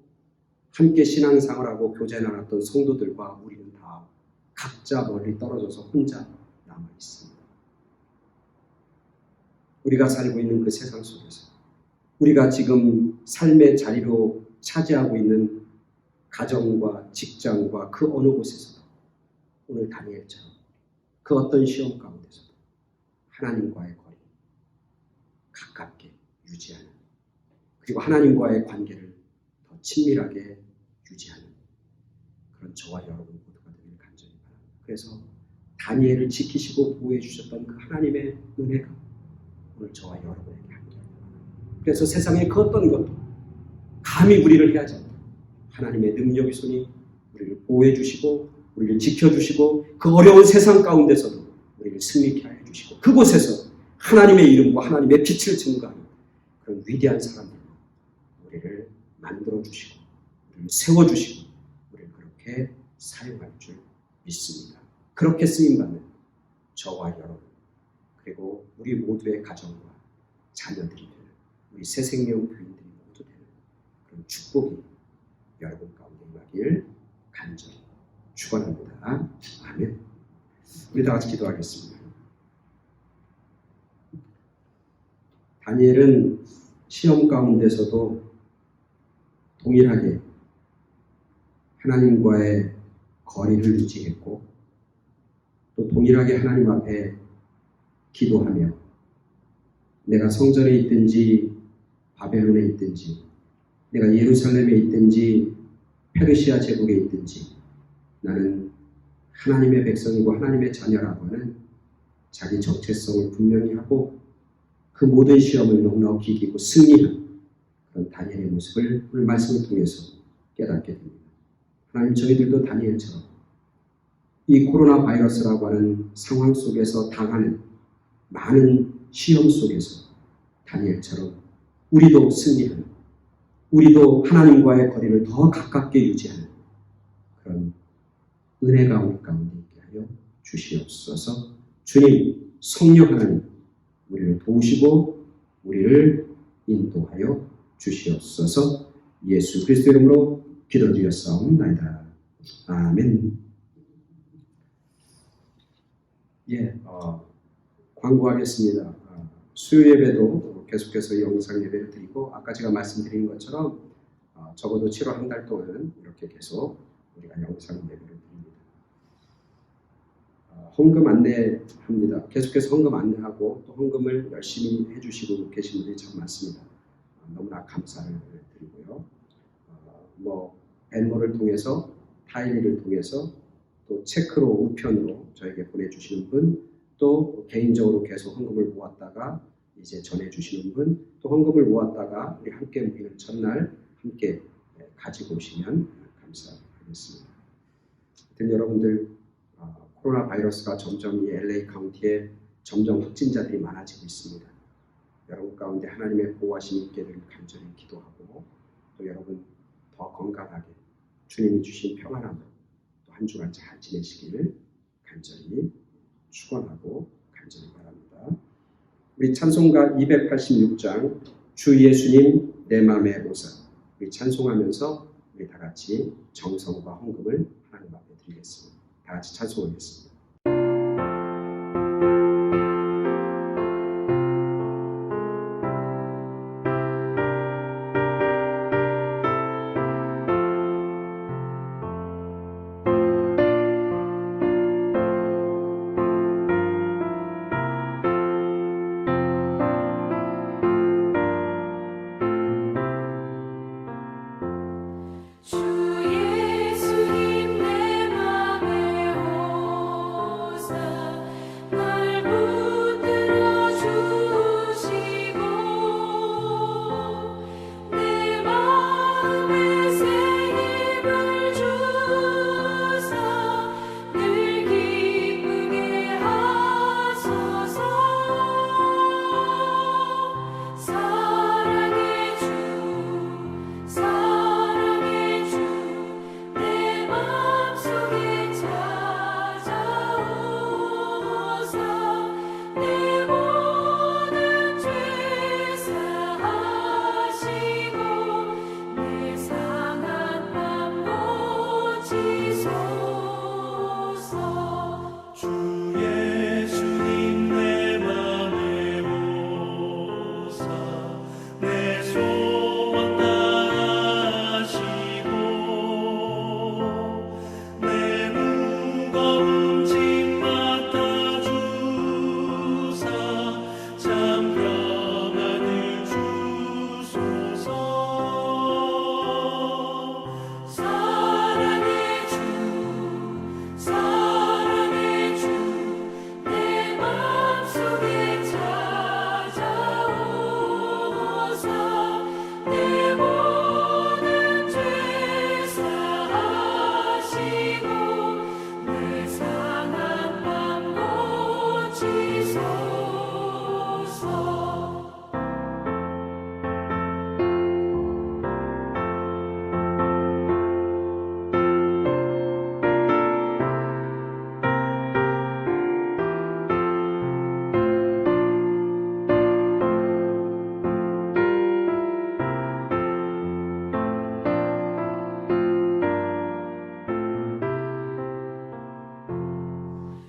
함께 신앙생활하고 교제 나눴던 성도들과 우리는 다 각자 멀리 떨어져서 혼자 남아 있습니다. 우리가 살고 있는 그 세상 속에서 우리가 지금 삶의 자리로 차지하고 있는 가정과 직장과 그 어느 곳에서도 오늘 다니엘처럼 그 어떤 시험 가운데서도 하나님과의 거리 가깝게 유지하는, 그리고 하나님과의 관계를 더 친밀하게 유지하는 그런 저와 여러분 모두가 되길 간절히 바랍니다. 그래서 다니엘을 지키시고 보호해 주셨던 그 하나님의 은혜가 오늘 저와 여러분에게 함께합니다. 그래서 세상의 그 어떤 것도 감히 우리를 해하지 않고 하나님의 능력의 손이 우리를 보호해 주시고 우리를 지켜주시고 그 어려운 세상 가운데서도 우리를 승리케 하여 주시고 그곳에서 하나님의 이름과 하나님의 빛을 증거하는 그런 위대한 사람들로 우리를 만들어주시고 우리를 세워주시고 우리를 그렇게 사용할 줄 믿습니다. 그렇게 쓰임받는 저와 여러분 그리고 우리 모두의 가정과 자녀들이 되는 우리 새생명 교인들이 모두 되는 그런 축복이 여러분 가운데 임하길 간절히 축원합니다. 아멘. 우리 다 같이 기도하겠습니다. 다니엘은 시험 가운데서도 동일하게 하나님과의 거리를 유지했고 또 동일하게 하나님 앞에 기도하며 내가 성전에 있든지 바벨론에 있든지 내가 예루살렘에 있든지 페르시아 제국에 있든지 나는 하나님의 백성이고 하나님의 자녀라고 하는 자기 정체성을 분명히 하고 그 모든 시험을 너무나 이기고 승리한 그런 다니엘의 모습을 오늘 말씀을 통해서 깨닫게 됩니다. 하나님, 저희들도 다니엘처럼 이 코로나 바이러스라고 하는 상황 속에서 당하는 많은 시험 속에서 다니엘처럼 우리도 승리하는, 우리도 하나님과의 거리를 더 가깝게 유지하는 그런 은혜가 우리 가운데 있게 하여 주시옵소서. 주님, 성령 하나님, 우리를 도우시고 우리를 인도하여 주시옵소서. 예수 그리스도 이름으로 기도드렸사옵나이다. 아멘. 광고하겠습니다. 수요 예배도 계속해서 영상 예배를 드리고 아까 제가 말씀드린 것처럼 적어도 7월 한 달 동안 이렇게 계속 우리가 영상 예배를 드립니다. 헌금 안내합니다. 계속해서 헌금 안내하고 또 헌금을 열심히 해주시고 계신 분들이 참 많습니다. 너무나 감사를 드리고요. 벤모를 통해서 타일리를 통해서 또 체크로 우편으로 저에게 보내주시는 분, 또 개인적으로 계속 헌금을 모았다가 이제 전해주시는 분, 또 헌금을 모았다가 우리 함께 모이는 첫날 함께 가지고 오시면 감사하겠습니다. 하여튼 여러분들 코로나 바이러스가 점점 이 LA 카운티에 점점 확진자들이 많아지고 있습니다. 여러분 가운데 하나님의 보호하심이 있게 되길 간절히 기도하고 또 여러분 더 건강하게 주님이 주신 평안함으로 또 한 주간 잘 지내시기를 간절히 축원하고 간절히 바랍니다. 우리 찬송가 286장 주 예수님 내 맘의 보사, 우리 찬송하면서 우리 다 같이 정성과 헌금을 하나님 앞에 드리겠습니다. 다 같이 찬송하겠습니다.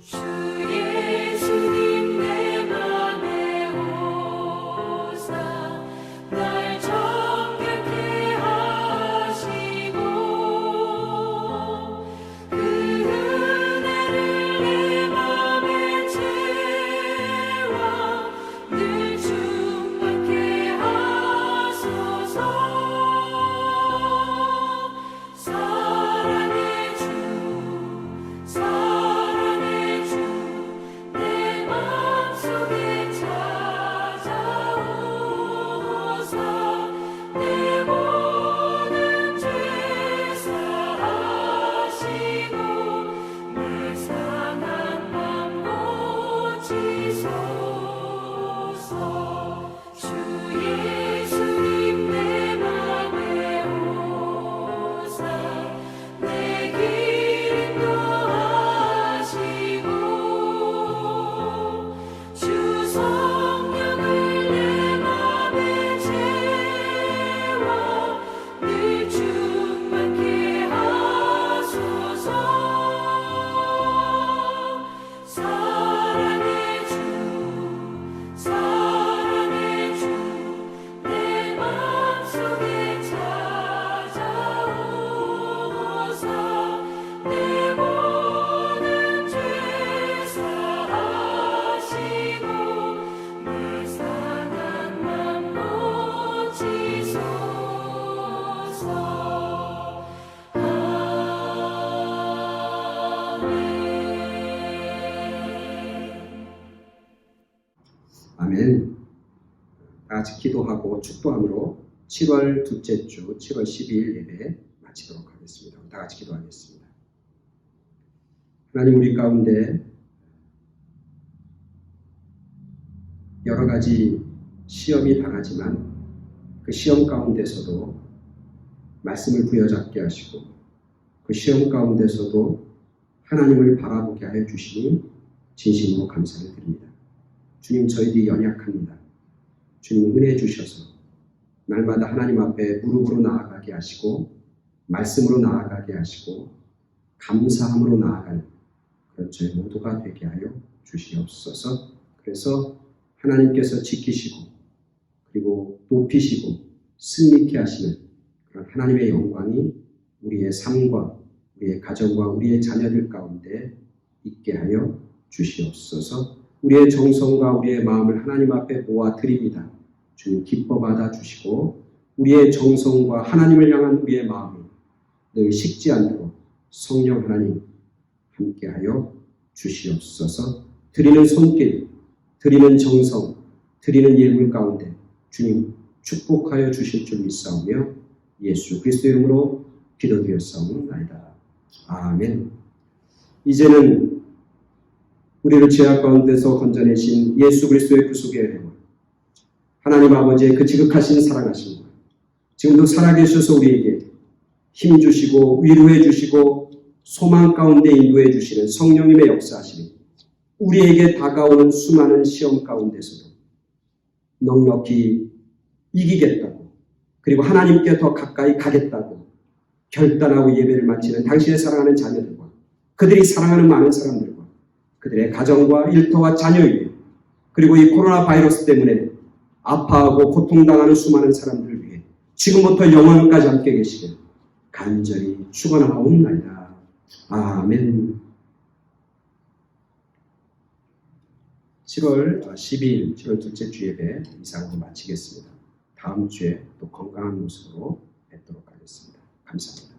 주 예수님 내 맘에 오사 날 정결케 하시고 그 은혜를 내 맘에 채워 늘 충만케 하소서. 사랑의 주 사랑의 주 내 맘속에 찾아오사 내 모든 죄 사하시고 내 상한 맘 고치소서. 주 예수님 내 맘에 오사 내 길 인도하시고 주 성령을 내 맘에 채워 늘 충만케 하소서. 사랑의 주 사랑의 주 내 맘속에 찾아오사 내 모든 죄 사하시고 내 상한 맘 고치소서. 아멘. 다 같이 기도하고 축도함으로 7월 둘째 주 7월 12일 예배 마치도록 하겠습니다. 다 같이 기도하겠습니다. 하나님, 우리 가운데 여러 가지 시험이 당하지만 그 시험 가운데서도 말씀을 부여잡게 하시고 그 시험 가운데서도 하나님을 바라보게 하여 주시니 진심으로 감사를 드립니다. 주님, 저희들이 연약합니다. 주님, 은혜 주셔서 날마다 하나님 앞에 무릎으로 나아가게 하시고 말씀으로 나아가게 하시고 감사함으로 나아가는 그런 저희 모두가 되게 하여 주시옵소서. 그래서 하나님께서 지키시고 그리고 높이시고 승리케 하시는 그런 하나님의 영광이 우리의 삶과 우리의 가정과 우리의 자녀들 가운데 있게 하여 주시옵소서. 우리의 정성과 우리의 마음을 하나님 앞에 모아 드립니다. 주님, 기뻐 받아 주시고 우리의 정성과 하나님을 향한 우리의 마음이 늘 식지 않도록 성령 하나님 함께하여 주시옵소서. 드리는 손길, 드리는 정성, 드리는 예물 가운데 주님 축복하여 주실 줄 믿사오며 예수 그리스도 이름으로 기도드렸사옵나이다. 아멘. 이제는 우리를 죄악 가운데서 건져내신 예수 그리스도의 구속의 은혜와 하나님 아버지의 그 지극하신 사랑하심과 지금도 살아계셔서 우리에게 힘 주시고 위로해 주시고 소망 가운데 인도해 주시는 성령님의 역사하심이 우리에게 다가오는 수많은 시험 가운데서도 넉넉히 이기겠다고 그리고 하나님께 더 가까이 가겠다고 결단하고 예배를 마치는 당신의 사랑하는 자녀들과 그들이 사랑하는 많은 사람들과 그들의 가정과 일터와 자녀 위에 그리고 이 코로나 바이러스 때문에 아파하고 고통당하는 수많은 사람들을 위해 지금부터 영원까지 함께 계시길 간절히 축원하옵나이다. 아멘. 7월 12일 7월 둘째 주 예배 이상으로 마치겠습니다. 다음 주에 또 건강한 모습으로 뵙도록 하겠습니다. 감사합니다.